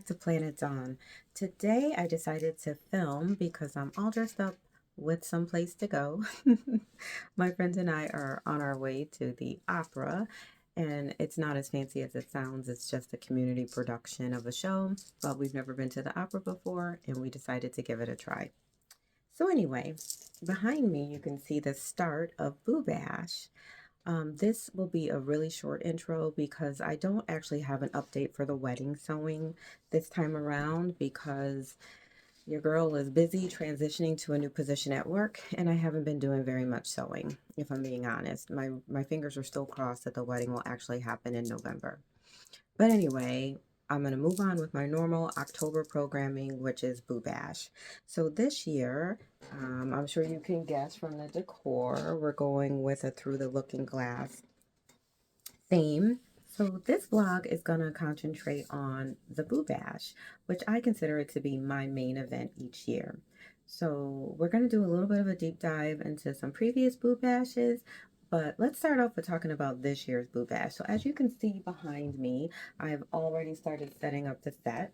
to Planet Dawn. Today I decided to film because I'm all dressed up with some place to go. My friends and I are on our way to the opera, and it's not as fancy as it sounds. It's just a community production of a show, but we've never been to the opera before, and we decided to give it a try. So anyway, behind me you can see the start of Boo Bash. This will be a really short intro because I don't actually have an update for the wedding sewing this time around because your girl is busy transitioning to a new position at work and I haven't been doing very much sewing, if I'm being honest. My fingers are still crossed that the wedding will actually happen in November. But anyway, I'm going to move on with my normal October programming, which is Boo Bash. So this year, I'm sure you can guess from the decor, we're going with a Through the Looking Glass theme. So this vlog is going to concentrate on the Boo Bash, which I consider it to be my main event each year. So we're going to do a little bit of a deep dive into some previous Boo Bashes, but let's start off with talking about this year's Boo Bash. So as you can see behind me, I've already started setting up the set.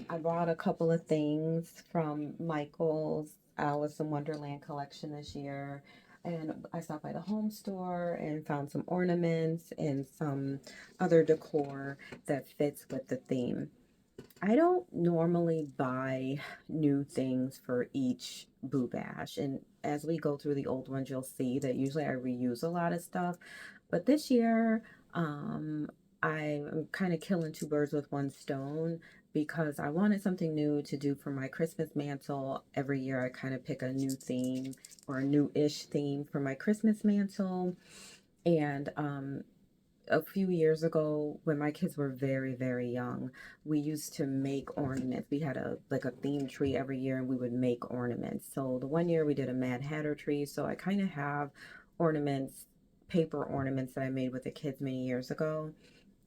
I bought a couple of things from Michael's Alice in Wonderland collection this year. And I stopped by the home store and found some ornaments and some other decor that fits with the theme. I don't normally buy new things for each Boo Bash. And as we go through the old ones, you'll see that usually I reuse a lot of stuff. But this year, I'm kind of killing two birds with one stone because I wanted something new to do for my Christmas mantle. Every year I kind of pick a new theme or a new-ish theme for my Christmas mantle. And a few years ago when my kids were very, very young, we used to make ornaments. We had a theme tree every year and we would make ornaments. So the one year we did a Mad Hatter tree. So I kind of have ornaments, paper ornaments that I made with the kids many years ago.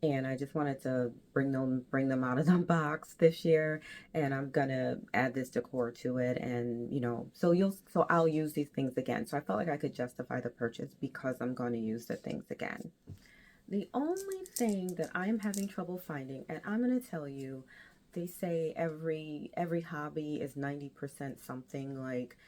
And I just wanted to bring them out of the box this year, and I'm gonna add this decor to it, and so I'll use these things again. So I felt like I could justify the purchase because I'm going to use the things again. The only thing that I'm having trouble finding, and I'm going to tell you, they say every hobby is 90% something, like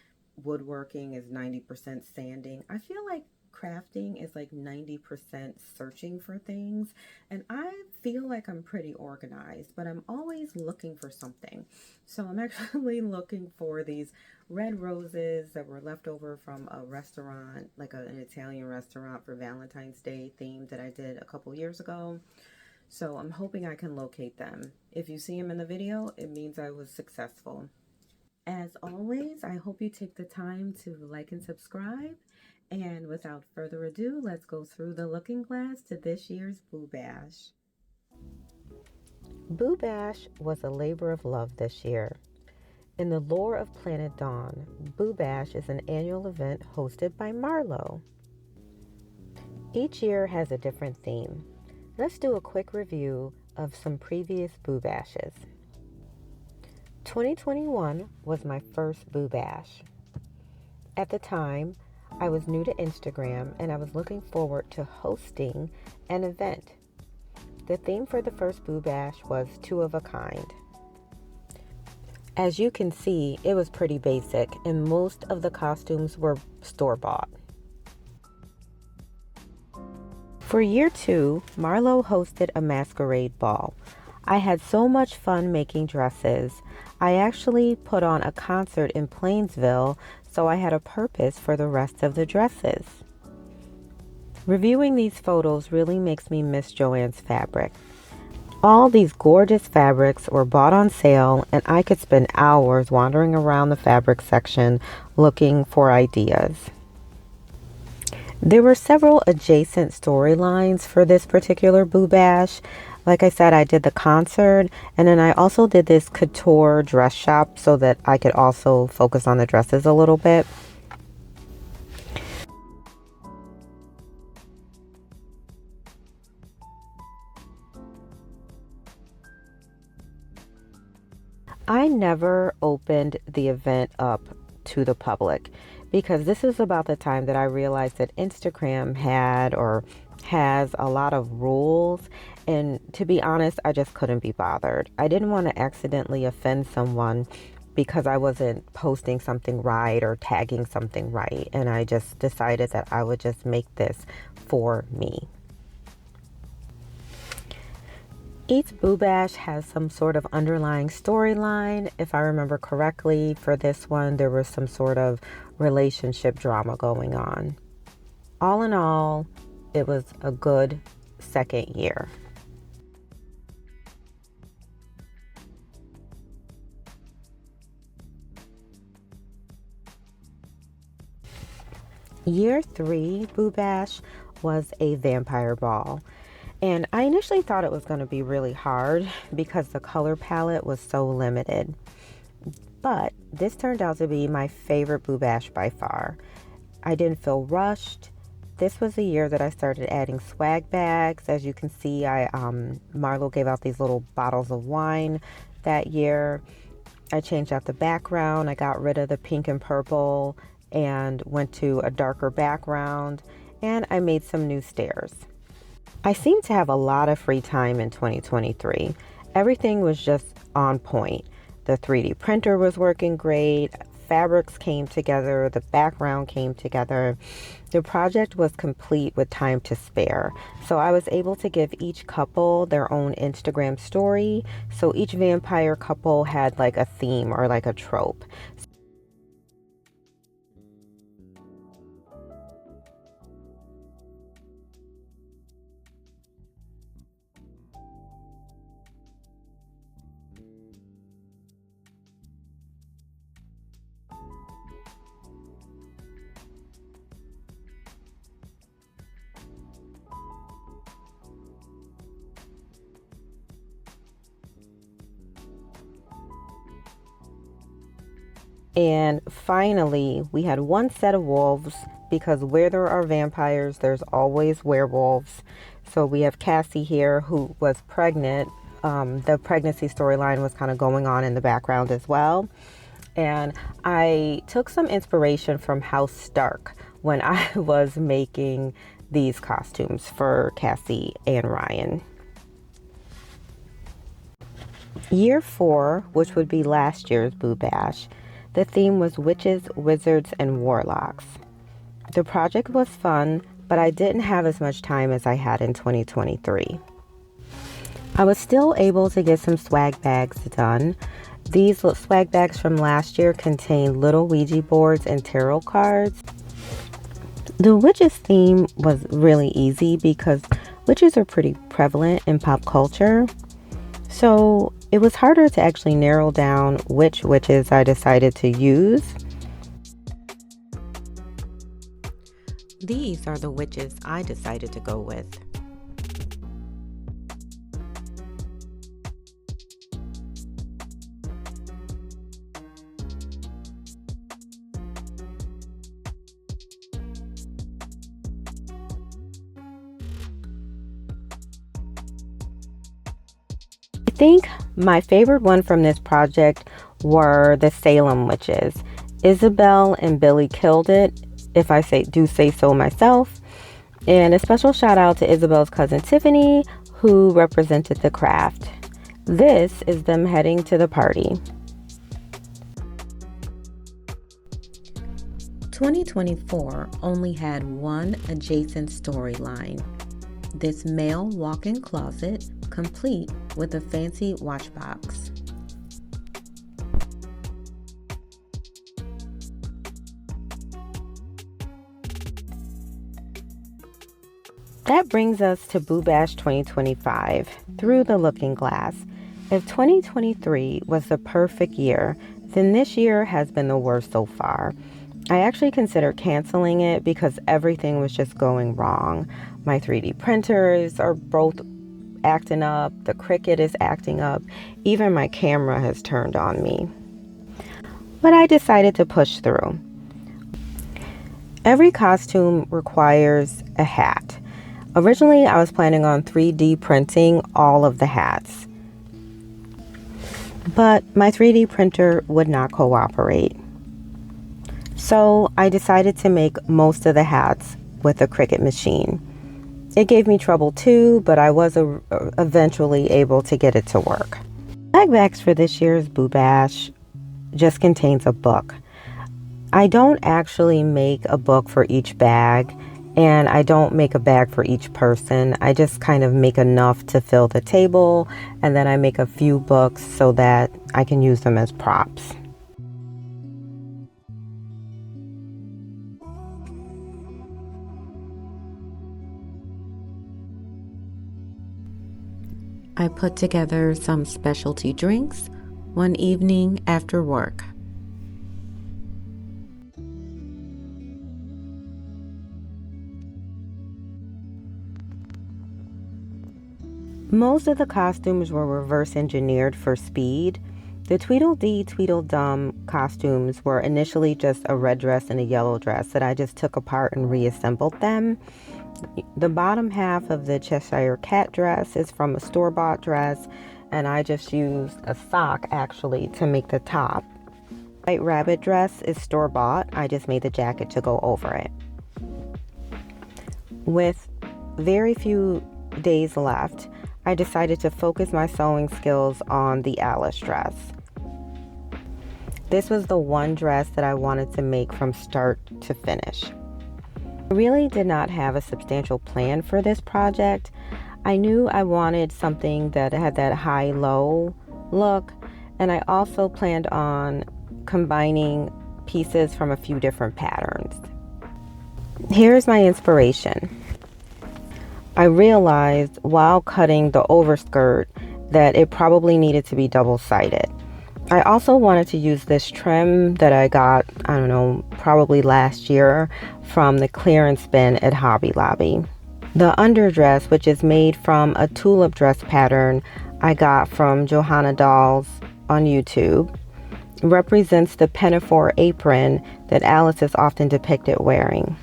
woodworking is 90% sanding. I feel like crafting is like 90% searching for things, and I feel like I'm pretty organized, but I'm always looking for something. So I'm actually looking for these red roses that were left over from a restaurant, like an Italian restaurant for Valentine's Day theme that I did a couple years ago. So I'm hoping I can locate them. If you see them in the video, it means I was successful. As always, I hope you take the time to like and subscribe. And without further ado, let's go through the looking glass to this year's Boo Bash. Boo Bash was a labor of love this year. In the lore of Planet Dawn, Boo Bash is an annual event hosted by Marlo. Each year has a different theme. Let's do a quick review of some previous Boo Bashes. 2021 was my first Boo Bash. At the time, I was new to Instagram and I was looking forward to hosting an event. The theme for the first Boo Bash was two of a kind. As you can see, it was pretty basic and most of the costumes were store-bought. For year 2, Marlo hosted a masquerade ball. I had so much fun making dresses. I actually put on a concert in Plainsville, so I had a purpose for the rest of the dresses. Reviewing these photos really makes me miss Joann's fabric. All these gorgeous fabrics were bought on sale, and I could spend hours wandering around the fabric section looking for ideas. There were several adjacent storylines for this particular Boo Bash. Like I said, I did the concert, and then I also did this couture dress shop so that I could also focus on the dresses a little bit. I never opened the event up to the public because this is about the time that I realized that Instagram had, or has a lot of rules, and to be honest, I just couldn't be bothered. I didn't want to accidentally offend someone because I wasn't posting something right or tagging something right, and I just decided that I would just make this for me. Each Boo Bash has some sort of underlying storyline. If I remember correctly, for this one, there was some sort of relationship drama going on. All in all, it was a good second year. Year 3 Boo Bash was a vampire ball. And I initially thought it was going to be really hard because the color palette was so limited. But this turned out to be my favorite Boo Bash by far. I didn't feel rushed. This was the year that I started adding swag bags. As you can see, Marlo gave out these little bottles of wine that year. I changed out the background. I got rid of the pink and purple and went to a darker background. And I made some new stairs. I seemed to have a lot of free time in 2023. Everything was just on point. The 3D printer was working great. Fabrics came together. The background came together. The project was complete with time to spare. So I was able to give each couple their own Instagram story. So each vampire couple had like a theme or like a trope. And finally, we had one set of wolves because where there are vampires, there's always werewolves. So we have Cassie here who was pregnant. The pregnancy storyline was kind of going on in the background as well. And I took some inspiration from House Stark when I was making these costumes for Cassie and Ryan. Year 4, which would be last year's Boo Bash, the theme was witches, wizards, and warlocks. The project was fun, but I didn't have as much time as I had in 2023. I was still able to get some swag bags done. These swag bags from last year contained little Ouija boards and tarot cards. The witches theme was really easy because witches are pretty prevalent in pop culture. So it was harder to actually narrow down which witches I decided to use. These are the witches I decided to go with. I think my favorite one from this project were the Salem witches. Isabel and Billy killed it, if I do say so myself. And a special shout out to Isabel's cousin Tiffany, who represented the craft. This is them heading to the party. 2024 only had one adjacent storyline. This male walk-in closet, complete with a fancy watch box. That brings us to Boo Bash 2025, Through the Looking Glass. If 2023 was the perfect year, then this year has been the worst so far. I actually considered canceling it because everything was just going wrong. My 3D printers are both acting up, the Cricut is acting up, even my camera has turned on me. But I decided to push through. Every costume requires a hat. Originally, I was planning on 3D printing all of the hats, but my 3D printer would not cooperate. So I decided to make most of the hats with a Cricut machine. It gave me trouble too, but I was eventually able to get it to work. Bag bags for this year's Boo Bash just contains a book. I don't actually make a book for each bag, and I don't make a bag for each person. I just kind of make enough to fill the table, and then I make a few books so that I can use them as props. I put together some specialty drinks one evening after work. Most of the costumes were reverse engineered for speed. The Tweedledee Tweedledum costumes were initially just a red dress and a yellow dress that I just took apart and reassembled them. The bottom half of the Cheshire Cat dress is from a store-bought dress, and I just used a sock actually to make the top. White Rabbit dress is store-bought. I just made the jacket to go over it. With very few days left, I decided to focus my sewing skills on the Alice dress. This was the one dress that I wanted to make from start to finish. I really did not have a substantial plan for this project. I knew I wanted something that had that high-low look, and I also planned on combining pieces from a few different patterns. Here's my inspiration. I realized while cutting the overskirt that it probably needed to be double-sided. I also wanted to use this trim that I got, I don't know, probably last year from the clearance bin at Hobby Lobby. The underdress, which is made from a tulip dress pattern I got from Johanna Dolls on YouTube, represents the pinafore apron that Alice is often depicted wearing.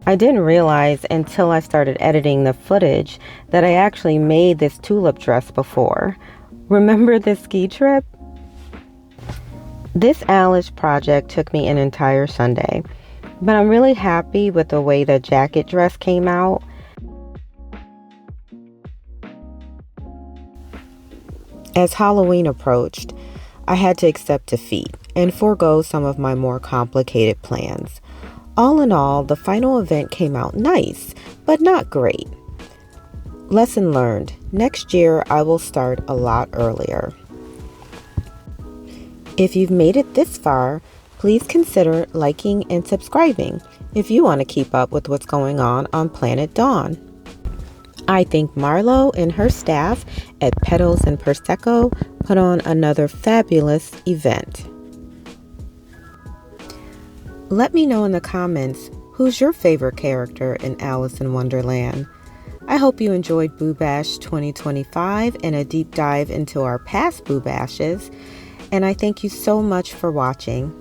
I didn't realize until I started editing the footage that I actually made this tulip dress before. Remember the ski trip? This Alice project took me an entire Sunday, but I'm really happy with the way the jacket dress came out. As Halloween approached, I had to accept defeat and forego some of my more complicated plans. All in all, the final event came out nice, but not great. Lesson learned. Next year, I will start a lot earlier. If you've made it this far, please consider liking and subscribing if you want to keep up with what's going on Planet Dawn. I think Marlo and her staff at Petals and Prosecco put on another fabulous event. Let me know in the comments who's your favorite character in Alice in Wonderland. I hope you enjoyed Boo Bash 2025 and a deep dive into our past Boo Bashes, and I thank you so much for watching.